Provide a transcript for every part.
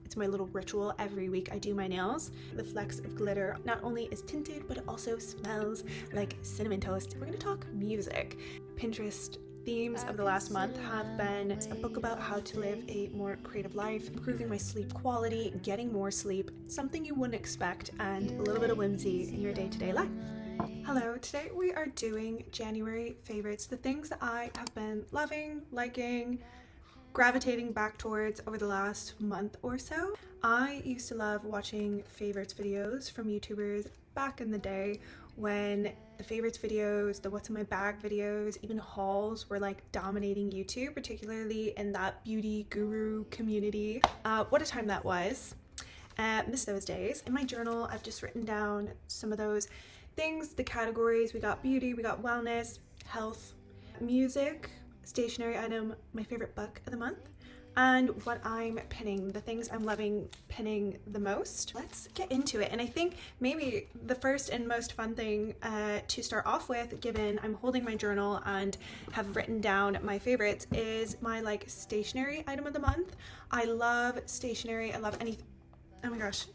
It's my little ritual every week I do my nails. The flecks of glitter not only is tinted, but it also smells like cinnamon toast. We're gonna talk music. Pinterest themes of the last month have been a book about how to live a more creative life, improving my sleep quality, getting more sleep, something you wouldn't expect, and a little bit of whimsy in your day-to-day life. Hello, today we are doing January favorites, the things that I have been loving, liking, gravitating back towards over the last month or so. I used to love watching favorites videos from YouTubers back in the day when the favorites videos, the what's in my bag videos, even hauls were like dominating YouTube, particularly in that beauty guru community. What a time that was. Miss those days. In my journal, I've just written down some of those things, the categories. We got beauty, we got wellness, health, music, stationery item, my favorite book of the month, and what I'm pinning, the things I'm loving pinning the most. Let's get into it. And I think maybe the first and most fun thing to start off with, given I'm holding my journal and have written down my favorites, is my like stationery item of the month. I love stationery. I love anything. Oh my gosh.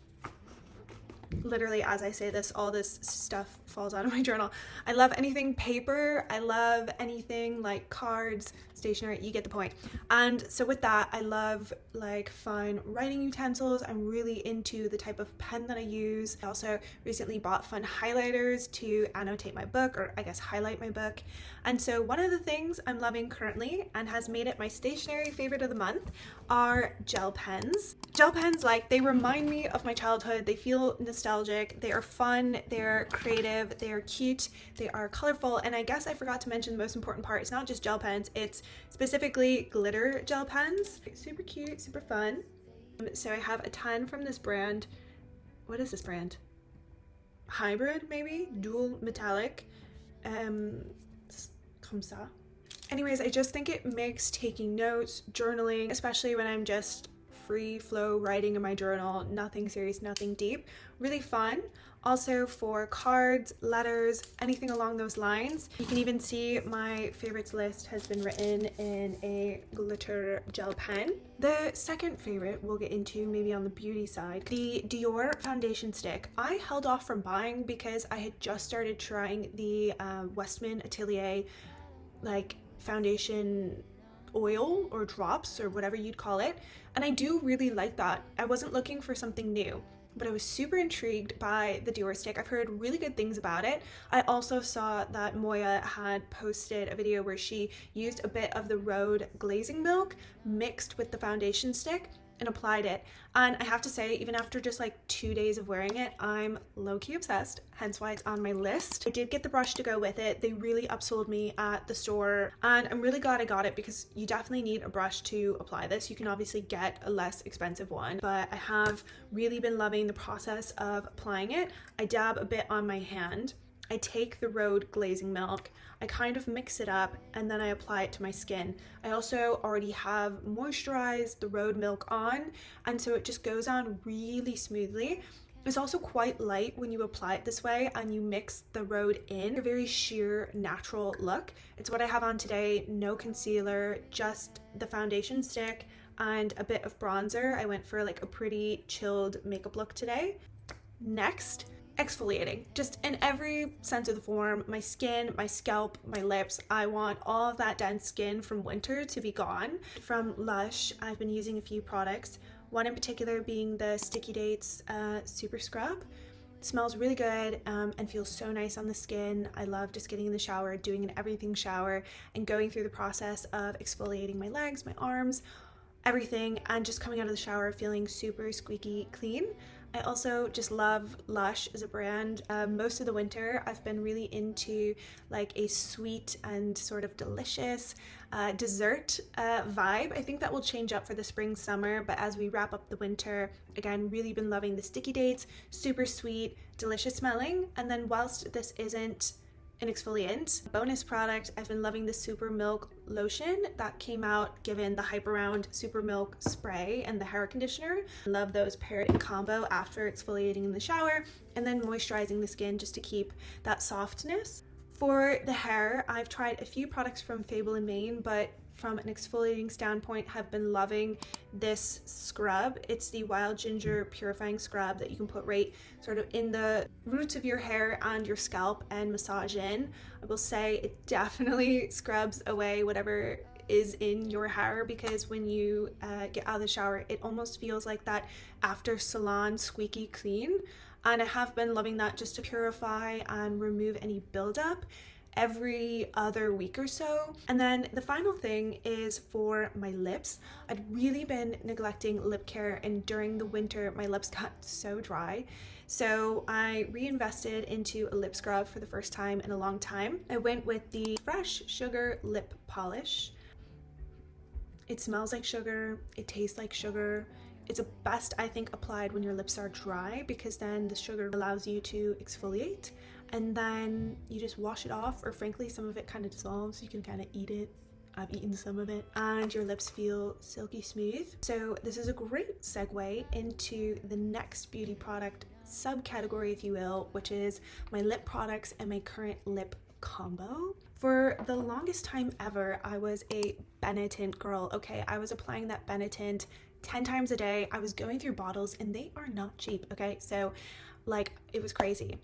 Literally, as I say this, all this stuff falls out of my journal. I love anything paper. I love anything like cards, stationery, you get the point. And so with that, I love like fun writing utensils. I'm really into the type of pen that I use. I also recently bought fun highlighters to annotate my book, or I guess highlight my book. And so one of the things I'm loving currently and has made it my stationery favorite of the month are gel pens. Gel pens, like, they remind me of my childhood. They feel nostalgic. They are fun. They're creative. They are cute. They are colorful. And I guess I forgot to mention the most important part. It's not just gel pens. It's specifically glitter gel pens. Super cute, super fun. So I have a ton from this brand. What is this brand? Hybrid, maybe? Dual metallic. Comme ça. Anyways, I just think it makes taking notes, journaling, especially when I'm just free flow writing in my journal, nothing serious, nothing deep, really fun. Also for cards, letters, anything along those lines. You can even see my favorites list has been written in a glitter gel pen. The second favorite we'll get into maybe on the beauty side, the Dior foundation stick. I held off from buying because I had just started trying the Westman Atelier like foundation oil or drops or whatever you'd call it, and I do really like that. I wasn't looking for something new, but I was super intrigued by the Dior stick. I've heard really good things about it. I also saw that Moya had posted a video where she used a bit of the Rhode glazing milk mixed with the foundation stick and applied it, and I have to say, even after just like 2 days of wearing it, I'm low-key obsessed, hence why it's on my list. I did get the brush to go with it. They really upsold me at the store, and I'm really glad I got it because you definitely need a brush to apply this. You can obviously get a less expensive one, but I have really been loving the process of applying it. I dab a bit on my hand. I take the Rhode glazing milk, I kind of mix it up, and then I apply it to my skin. I also already have moisturized the Rhode milk on, and so it just goes on really smoothly. It's also quite light when you apply it this way and you mix the Rhode in. A very sheer, natural look. It's what I have on today. No concealer, just the foundation stick and a bit of bronzer. I went for like a pretty chilled makeup look today. Next, exfoliating, just in every sense of the form. My skin, my scalp, my lips, I want all of that dense skin from winter to be gone. From Lush, I've been using a few products, one in particular being the Sticky Dates Super Scrub. It smells really good and feels so nice on the skin. I love just getting in the shower, doing an everything shower, and going through the process of exfoliating my legs, my arms, everything, and just coming out of the shower feeling super squeaky clean. I also just love Lush as a brand. Most of the winter I've been really into like a sweet and sort of delicious dessert vibe. I think that will change up for the spring summer, but as we wrap up the winter, again, really been loving the Sticky Dates, super sweet, delicious smelling. And then whilst this isn't an exfoliant bonus product, I've been loving the Super Milk lotion that came out given the hype around Super Milk spray and the hair conditioner. I love those paired in combo after exfoliating in the shower and then moisturizing the skin just to keep that softness. For the hair, I've tried a few products from Fable and Mane, but from an exfoliating standpoint, have been loving this scrub. It's the Wild Ginger Purifying Scrub that you can put right sort of in the roots of your hair and your scalp and massage in. I will say it definitely scrubs away whatever is in your hair, because when you get out of the shower, it almost feels like that after salon squeaky clean. And I have been loving that just to purify and remove any buildup every other week or so. And then the final thing is for my lips. I'd really been neglecting lip care, and during the winter my lips got so dry. So I reinvested into a lip scrub for the first time in a long time. I went with the Fresh Sugar Lip Polish. It smells like sugar, it tastes like sugar. It's best, I think, applied when your lips are dry, because then the sugar allows you to exfoliate, and then you just wash it off, or frankly some of it kind of dissolves. You can kind of eat it. I've eaten some of it, and your lips feel silky smooth. So this is a great segue into the next beauty product subcategory, if you will, which is my lip products and my current lip combo. For the longest time ever, I was a Benetint girl. Okay, I was applying that Benetint 10 times a day. I was going through bottles, and they are not cheap, okay? So like, it was crazy.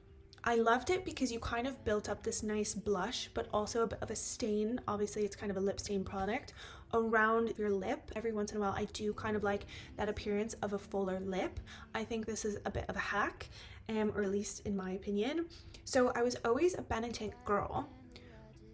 I loved it because you kind of built up this nice blush, but also a bit of a stain. Obviously it's kind of a lip stain product around your lip. Every once in a while I do kind of like that appearance of a fuller lip. I think this is a bit of a hack, or at least in my opinion. So I was always a Benetint girl.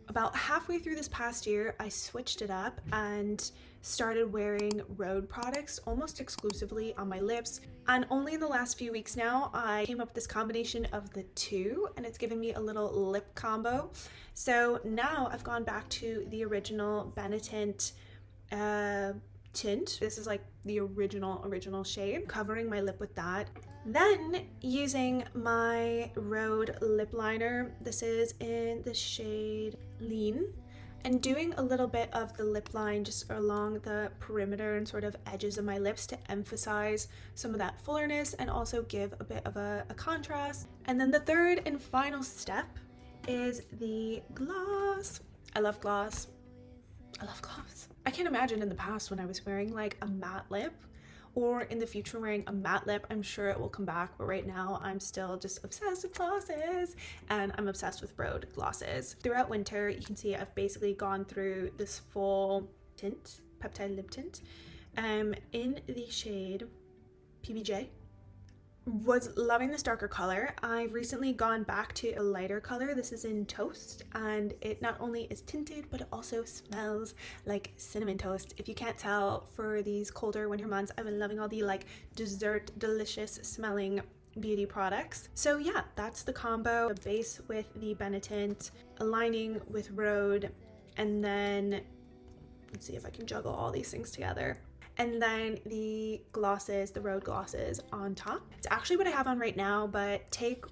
About halfway through this past year, I switched it up and started wearing Rhode products almost exclusively on my lips. And only in the last few weeks now, I came up with this combination of the two, and it's given me a little lip combo. So now I've gone back to the original Benetint tint. This is like the original shade, covering my lip with that. Then using my Rhode lip liner, this is in the shade Lean, and doing a little bit of the lip line just along the perimeter and sort of edges of my lips to emphasize some of that fullerness and also give a bit of a contrast. And then the third and final step is the gloss. I love gloss. I can't imagine in the past when I was wearing like a matte lip, or in the future wearing a matte lip. I'm sure it will come back, but right now I'm still just obsessed with glosses, and I'm obsessed with Rhode glosses. Throughout winter, you can see I've basically gone through this full tint, peptide lip tint, in the shade PBJ. Was loving this darker color. I've recently gone back to a lighter color. This is in Toast, and it not only is tinted, but it also smells like cinnamon toast. If you can't tell, for these colder winter months, I've been loving all the like dessert, delicious smelling beauty products. So yeah, that's the combo. The base with the Benetint, aligning with Rhode, and then let's see if I can juggle all these things together. And then the glosses, the Rhode glosses on top. It's actually what I have on right now, but take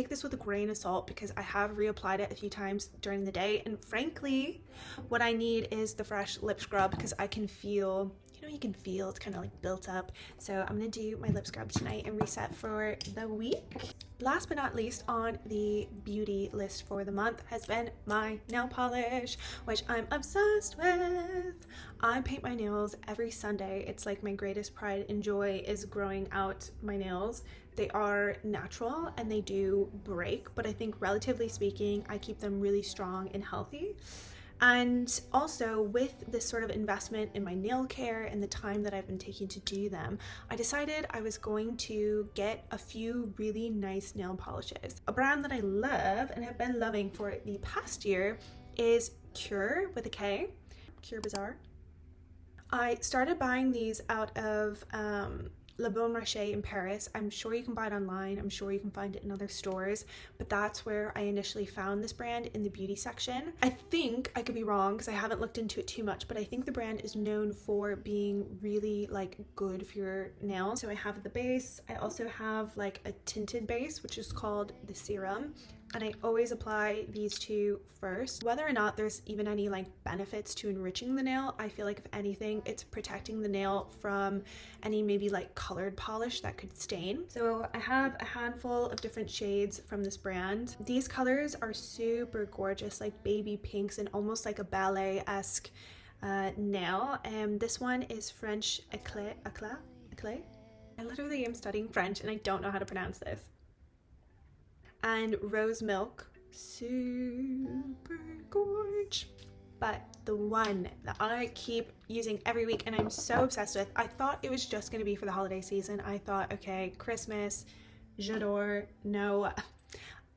this with a grain of salt, because I have reapplied it a few times during the day, and frankly what I need is the fresh lip scrub, because I can feel, you can feel it's kind of like built up. So I'm gonna do my lip scrub tonight and reset for the week. Last but not least on the beauty list for the month has been my nail polish, which I'm obsessed with. I paint my nails every Sunday. It's like my greatest pride and joy is growing out my nails. They are natural and they do break, but I think relatively speaking, I keep them really strong and healthy. And also with this sort of investment in my nail care and the time that I've been taking to do them, I decided I was going to get a few really nice nail polishes. A brand that I love and have been loving for the past year is Cure with a K, Cure Bazaar. I started buying these out of Le Bon Marché in Paris. I'm sure you can buy it online. I'm sure you can find it in other stores, but that's where I initially found this brand, in the beauty section. I think, I could be wrong because I haven't looked into it too much, but I think the brand is known for being really like good for your nails. So I have the base. I also have like a tinted base, which is called the Serum. and I always apply these two first. Whether or not there's even any like benefits to enriching the nail, I feel like if anything, it's protecting the nail from any maybe like colored polish that could stain. So I have a handful of different shades from this brand. These colors are super gorgeous, like baby pinks and almost like a ballet-esque nail. And this one is French Eclat. I literally am studying French and I don't know how to pronounce this. And Rose Milk, super gorge. But the one that I keep using every week and I'm so obsessed with, I thought it was just going to be for the holiday season. I thought, okay, Christmas, j'adore. No,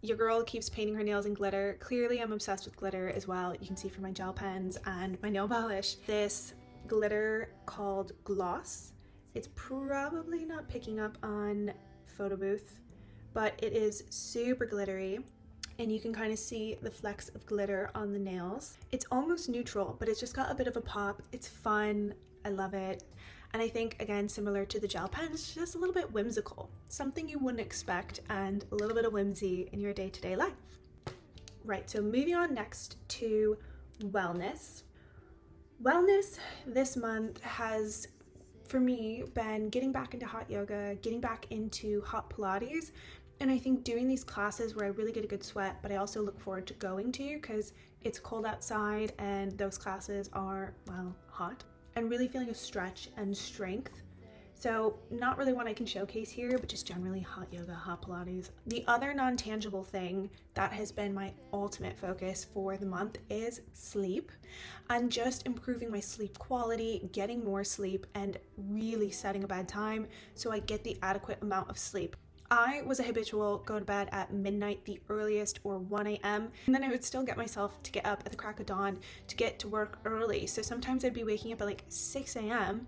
your girl keeps painting her nails in glitter. Clearly I'm obsessed with glitter as well. You can see from my gel pens and my nail polish. This glitter called Gloss. It's probably not picking up on photo booth, but it is super glittery and you can kind of see the flecks of glitter on the nails. It's almost neutral, but it's just got a bit of a pop. It's fun. I love it. And I think, again, similar to the gel pen, it's just a little bit whimsical. Something you wouldn't expect and a little bit of whimsy in your day-to-day life. Right, so moving on next to wellness. Wellness this month has, for me, been getting back into hot yoga, getting back into hot Pilates, and I think doing these classes where I really get a good sweat, but I also look forward to going to because it's cold outside and those classes are, well, hot, and really feeling a stretch and strength. So not really one I can showcase here, but just generally hot yoga, hot Pilates. The other non-tangible thing that has been my ultimate focus for the month is sleep. I'm just improving my sleep quality, getting more sleep, and really setting a bedtime so I get the adequate amount of sleep. I was a habitual go to bed at midnight, the earliest, or 1 a.m. and then I would still get myself to get up at the crack of dawn to get to work early. So sometimes I'd be waking up at like 6 a.m.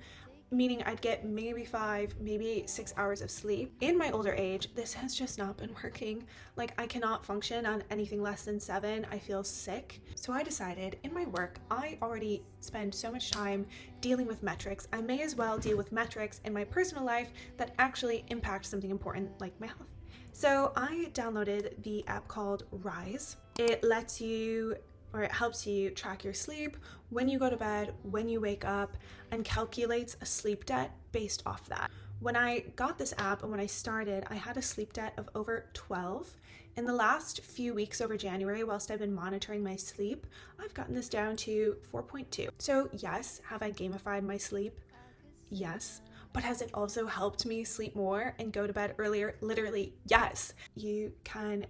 meaning I'd get maybe 5, maybe 6 hours of sleep. In my older age, this has just not been working. Like, I cannot function on anything less than 7. I feel sick. So I decided in my work, I already spend so much time dealing with metrics. I may as well deal with metrics in my personal life that actually impact something important like my health. So I downloaded the app called Rise. It lets you, or it helps you track your sleep, when you go to bed, when you wake up, and calculates a sleep debt based off that. When I got this app and when I started, I had a sleep debt of over 12. In the last few weeks over January, whilst I've been monitoring my sleep, I've gotten this down to 4.2. So yes, have I gamified my sleep? Yes. But has it also helped me sleep more and go to bed earlier? Literally, yes. You can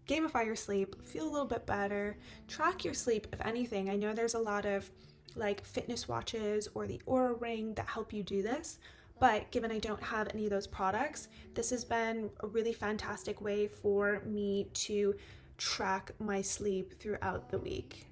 gamify your sleep, feel a little bit better, track your sleep if anything. I know there's a lot of like fitness watches or the Oura Ring that help you do this, but given I don't have any of those products, this has been a really fantastic way for me to track my sleep throughout the week.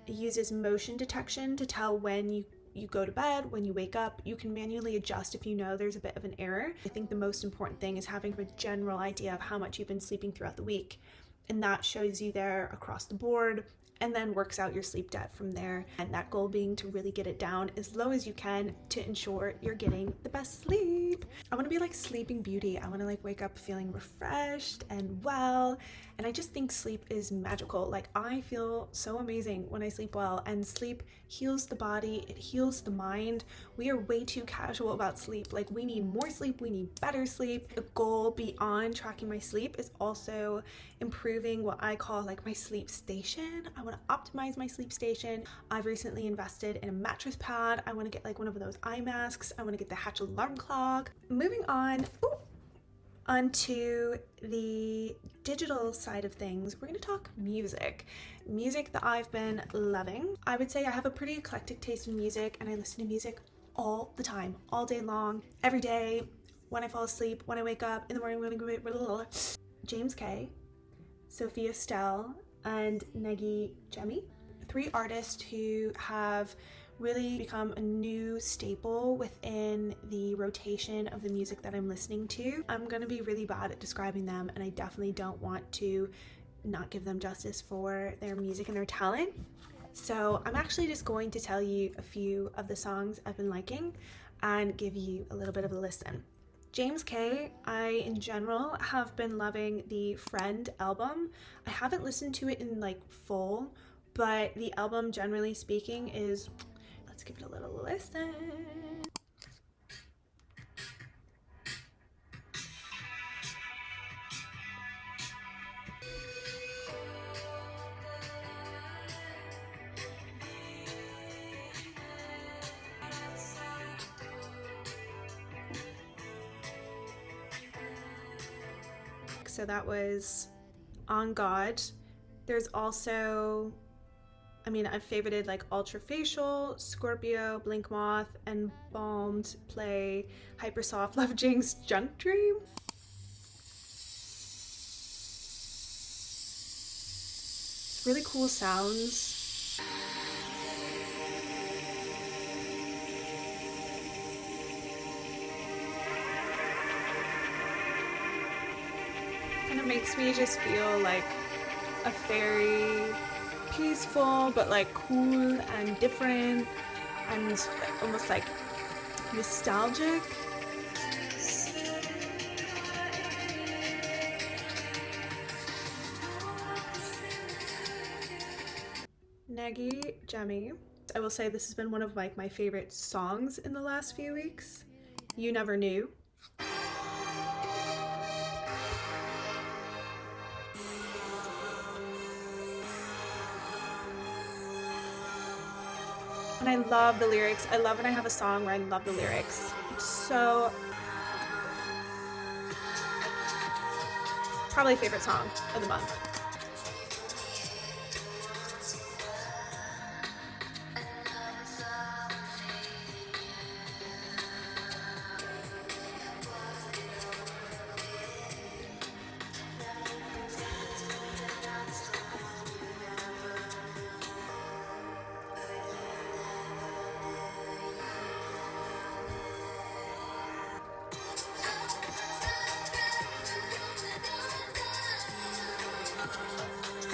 It uses motion detection to tell when you go to bed, when you wake up. You can manually adjust if you know there's a bit of an error. I think the most important thing is having a general idea of how much you've been sleeping throughout the week. And that shows you there across the board and then works out your sleep debt from there. And that goal being to really get it down as low as you can to ensure you're getting the best sleep. I want to be like Sleeping Beauty. I want to like wake up feeling refreshed and well. And I just think sleep is magical. Like, I feel so amazing when I sleep well, and sleep heals the body, it heals the mind. We are way too casual about sleep. Like, we need more sleep, we need better sleep. The goal beyond tracking my sleep is also improving what I call like my sleep station. I want to optimize my sleep station. I've recently invested in a mattress pad. I want to get like one of those eye masks. I want to get the Hatch alarm clock. Moving on. Onto the digital side of things, we're going to talk music that I've been loving. I would say I have a pretty eclectic taste in music, and I listen to music all the time, all day long, every day, when I fall asleep, when I wake up, in the morning, when I go. James K, Sophia Stell, and Negi Jemi, 3 artists who have really become a new staple within the rotation of the music that I'm listening to. I'm gonna be really bad at describing them, and I definitely don't want to not give them justice for their music and their talent. So I'm actually just going to tell you a few of the songs I've been liking and give you a little bit of a listen. James K, I in general have been loving the Friend album. I haven't listened to it in like full, but the album generally speaking is, let's give it a little listen. So that was On God. There's also, I mean, I've favorited like Ultra Facial, Scorpio, Blink Moth, Embalmed, Play, Hypersoft, Love Jinx, Junk Dream. It's really cool sounds. Kind of makes me just feel like a very peaceful but like cool and different and almost like nostalgic. Negi Jemmy. I will say this has been one of like my favorite songs in the last few weeks. You Never Knew. And I love the lyrics. I love when I have a song where I love the lyrics. It's so... probably favorite song of the month.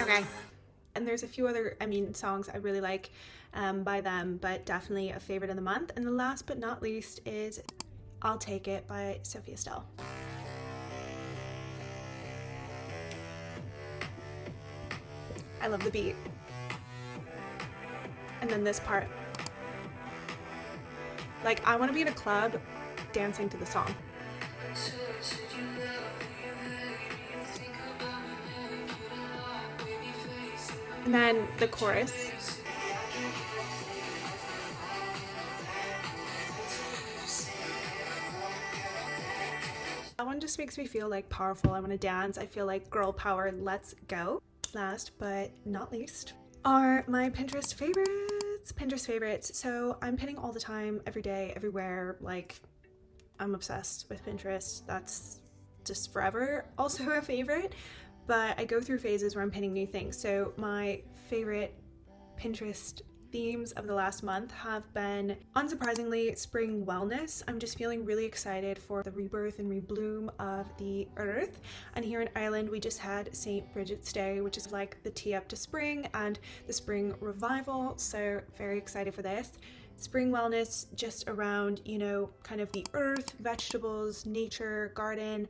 Okay, and there's a few other, songs I really like by them, but definitely a favorite of the month. And the last but not least is I'll Take It by Sophia Stell. I love the beat. And then this part. Like, I want to be in a club dancing to the song. And then the chorus. That one just makes me feel like powerful. I want to dance. I feel like girl power. Let's go. Last but not least are my Pinterest favorites. Pinterest favorites. So I'm pinning all the time, every day, everywhere. Like, I'm obsessed with Pinterest. That's just forever also a favorite. But I go through phases where I'm pinning new things. So my favorite Pinterest themes of the last month have been, unsurprisingly, spring wellness. I'm just feeling really excited for the rebirth and rebloom of the earth. And here in Ireland, we just had St. Bridget's Day, which is like the tee up to spring and the spring revival. So very excited for this. Spring wellness, just around, kind of the earth, vegetables, nature, garden,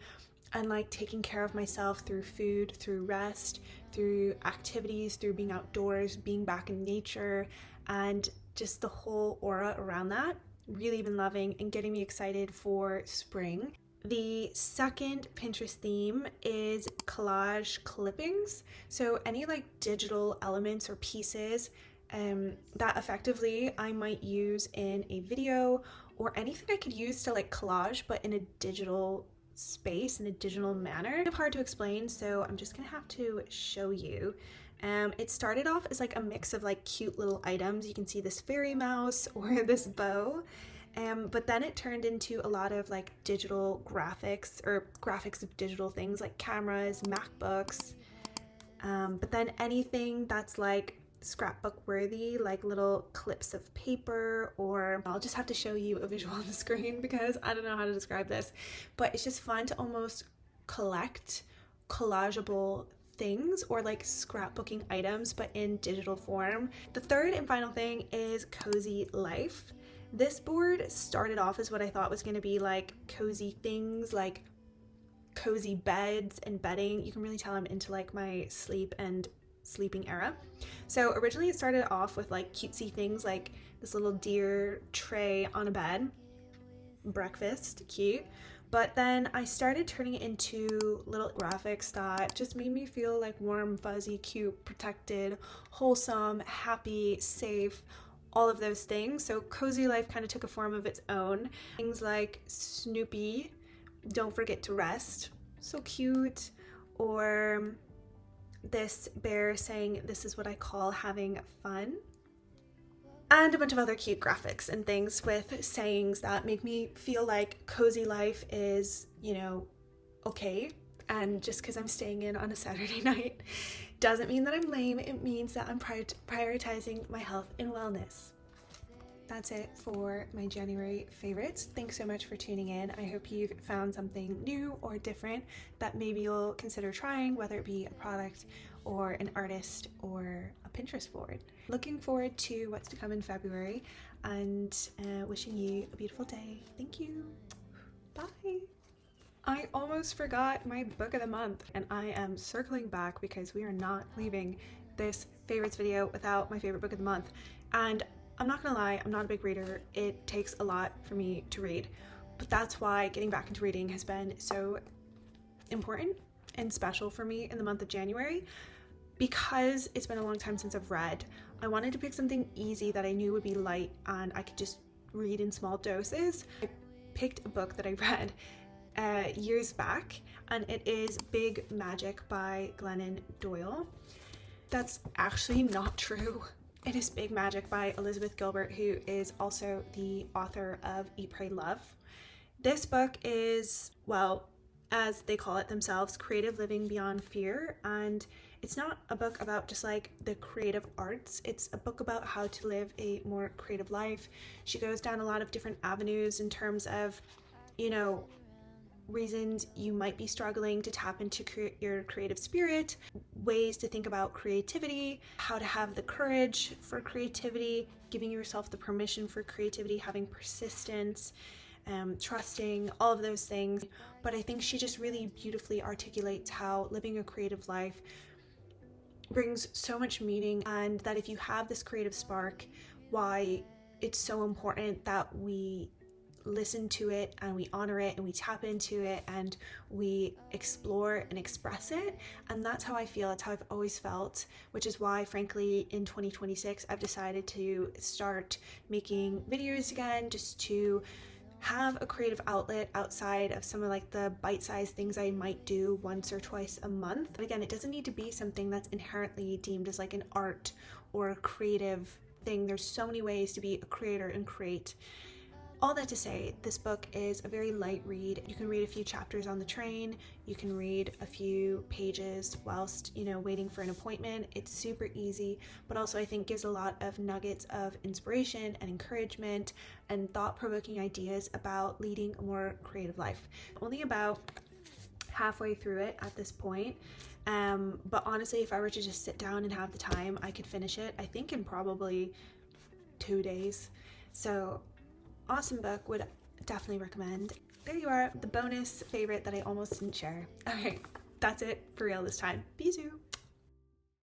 and like taking care of myself through food, through rest, through activities, through being outdoors, being back in nature, and just the whole aura around that. Really been loving and getting me excited for spring. The second Pinterest theme is collage clippings. So any like digital elements or pieces that effectively I might use in a video, or anything I could use to like collage but in a digital space, in a digital manner. It's hard to explain, so I'm just gonna have to show you. It started off as like a mix of like cute little items. You can see this fairy mouse or this bow, but then it turned into a lot of like digital graphics, or graphics of digital things like cameras, MacBooks, but then anything that's like scrapbook worthy, like little clips of paper, or I'll just have to show you a visual on the screen because I don't know how to describe this, but it's just fun to almost collect collageable things or like scrapbooking items but in digital form. The third and final thing is Cozy Life. This board started off as what I thought was going to be like cozy things, like cozy beds and bedding. You can really tell I'm into like my sleep and sleeping era. So originally it started off with like cutesy things like this little deer tray on a bed, breakfast, cute. But then I started turning it into little graphics that just made me feel like warm, fuzzy, cute, protected, wholesome, happy, safe, all of those things. So cozy life kind of took a form of its own. Things like Snoopy, don't forget to rest, so cute, or this bear saying, this is what I call having fun. And a bunch of other cute graphics and things with sayings that make me feel like cozy life is, you know, okay. And just because I'm staying in on a Saturday night doesn't mean that I'm lame. It means that I'm prioritizing my health and wellness. That's it for my January favorites. Thanks so much for tuning in. I hope you've found something new or different that maybe you'll consider trying, whether it be a product or an artist or a Pinterest board. Looking forward to what's to come in February, and wishing you a beautiful day. Thank you. Bye. I almost forgot my book of the month, and I am circling back because we are not leaving this favorites video without my favorite book of the month. And I'm not gonna lie, I'm not a big reader. It takes a lot for me to read, but that's why getting back into reading has been so important and special for me in the month of January. Because it's been a long time since I've read, I wanted to pick something easy that I knew would be light and I could just read in small doses. I picked a book that I read years back, and it is Big Magic by Glennon Doyle. That's actually not true. It is Big Magic by Elizabeth Gilbert, who is also the author of Eat, Pray, Love. This book is, well, as they call it themselves, creative living beyond fear. And it's not a book about just like the creative arts. It's a book about how to live a more creative life. She goes down a lot of different avenues in terms of, you know, reasons you might be struggling to tap into your creative spirit, ways to think about creativity, how to have the courage for creativity, giving yourself the permission for creativity, having persistence, trusting, all of those things. But I think she just really beautifully articulates how living a creative life brings so much meaning, and that if you have this creative spark, why it's so important that we listen to it and we honor it and we tap into it and we explore and express it. And that's how I feel. That's how I've always felt, which is why, frankly, in 2026 I've decided to start making videos again, just to have a creative outlet outside of some of like the bite-sized things I might do once or twice a month. But again, it doesn't need to be something that's inherently deemed as like an art or a creative thing. There's so many ways to be a creator and create. All that to say, this book is a very light read. You can read a few chapters on the train, you can read a few pages whilst, you know, waiting for an appointment. It's super easy, but also I think gives a lot of nuggets of inspiration and encouragement and thought-provoking ideas about leading a more creative life. Only about halfway through it at this point, but honestly, if I were to just sit down and have the time, I could finish it, I think, in probably 2 days. So awesome book, would definitely recommend. There you are, the bonus favorite that I almost didn't share. All right, that's it for real this time. Bisous.